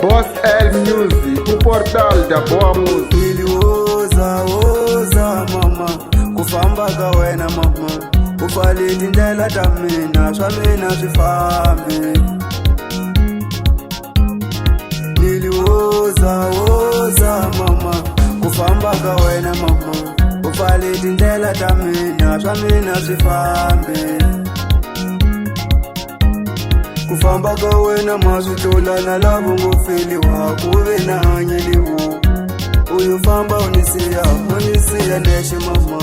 Boss L Music, o portal da boa música. Oza mama, kufamba ka wena mama, ufale tindlela ta mina, swa mina swi fambi. Oza mama, kufamba ka wena mama, ufale tindlela ta mina, swa mina swi fambi. Kufamba ka wena maswitola na lavo ngofeliwa kuve na hanyeliwo. Uyu famba unisiya neshe mama.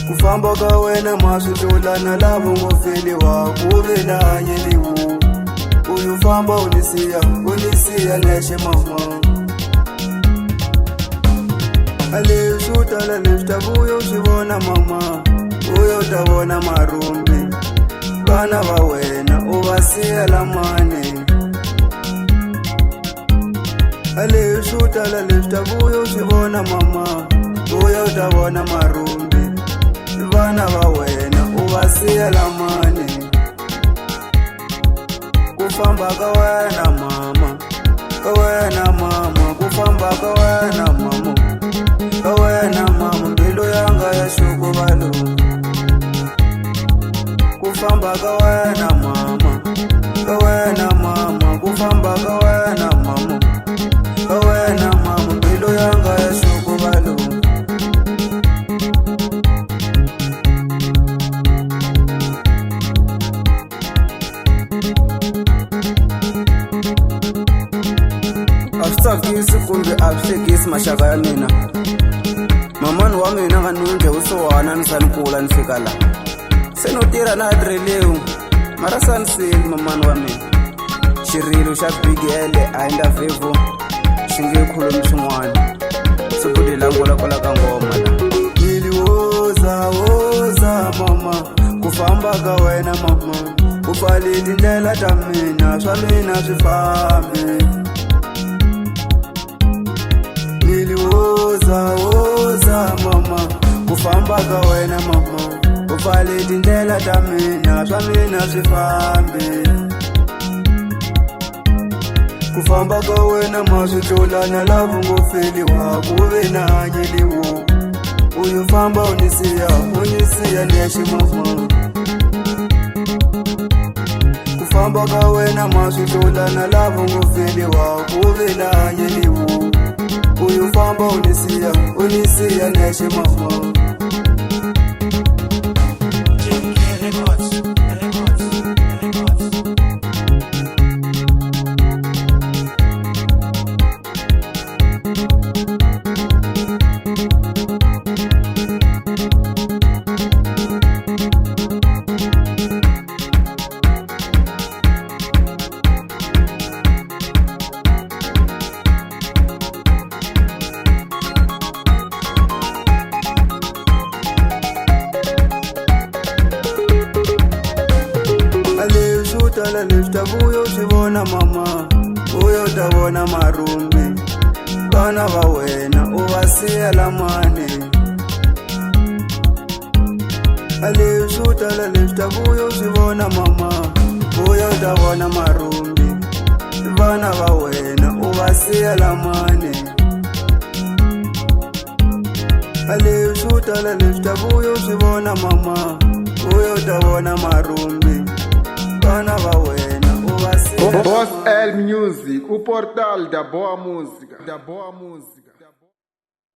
Kufamba ka wena maswitola na lavo ngofeliwa kuve na hanyeliwo. Uyu famba unisiya neshe mama. Ale shutala lefta buyo shivona mama. Uyo utavona marumbi. Bana va wena uvasiya lamane. Ale shutala lefta buyo usivona mama. Uyo utavona marumbi. Bana va wena uvasiya lamane. Kufamba ka wena mama, ka wena mama, kufamba ka wena mama, ka wena mama, mbilu yanga ya shukuvalo. Kufamba ka wena mama, ka wena mama, kufamba ka wena mama, ka wena mama, mbilu yanga ya shukuvalo. Asitsakisi kumbe avuhlekisi maxaka ya mina. Mamani wa mina nga nundle usowana ni sanikula ni fika la. Se no tirha na adrelewu mara saniseli mamani wa mina. Xirilo xa Big L a endla vevo xi nge khulumi swin'wana. Swi langula kwala ka ngoma la. Oza mama, kufamba ka wena mama, ufale tindlela ta mina, swa mina swi fambi. Oza mama, kufamba ka wena mama, ufale tindlela ta mina, swa mina swi fambi. Kufamba ka wena maswitola na lavo ngofeliwa kuve na hanyeliwo. Uyu famba unisiya neshe mama. Kufamba ka wena maswitola na lavo ngofeliwa kuve na hanyeliwo. Uyu famba unisiya neshe mama. Shutala lefta buyo usivona mama, uyo utavona marumbi. Bana va wena uvasiya lamane. Ale shutala lefta buyo usivona mama, uyo utavona marumbi. Bana va wena uvasiya lamane. Ale shutala lefta buyo usivona mama, uyo utavona marumbi. Bana va wena uvasiya. Boss L Music, o portal da boa música.